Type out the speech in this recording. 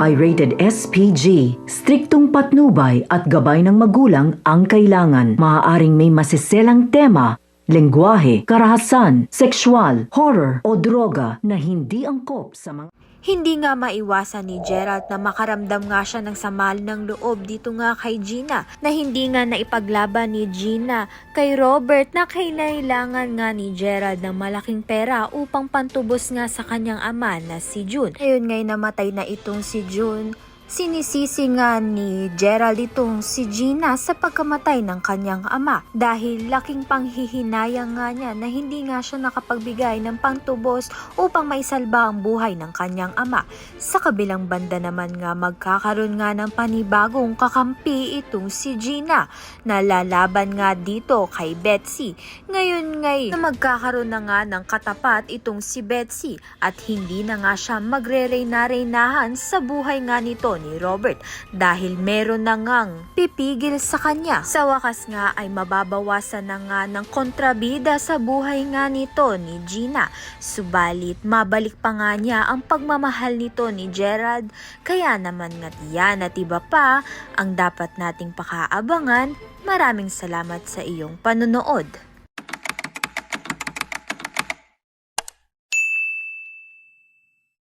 ay rated SPG. Striktong patnubay at gabay ng magulang ang kailangan. Maaaring may masiselang tema, lengguwahe, karahasan, sexual, horror o droga na hindi angkop sa mga... Hindi nga maiwasan ni Gerald na makaramdam nga siya ng samal ng loob dito nga kay Gina, na hindi nga naipaglaban ni Gina kay Robert na kailangan nga ni Gerald ng malaking pera upang pantubos nga sa kanyang ama na si June. Ngayon ngay namatay na itong si June. Sinisisi nga ni Gerald itong si Gina sa pagkamatay ng kanyang ama dahil laking panghihinayang nga niya na hindi nga siya nakapagbigay ng pangtubos upang maisalba ang buhay ng kanyang ama. Sa kabilang banda naman nga magkakaroon nga ng panibagong kakampi itong si Gina na lalaban nga dito kay Betsy. Ngayon na magkakaroon na nga ng katapat itong si Betsy at hindi na nga siya magre-reyna-reynahan sa buhay nga nito ni Robert dahil meron na ngang pipigil sa kanya. Sa wakas nga ay mababawasan na nga ng kontrabida sa buhay nga nito ni Gina. Subalit mabalik pa nga niya ang pagmamahal nito ni Gerald, kaya naman nga yan at iba pa ang dapat nating pakaabangan. Maraming salamat sa iyong panonood.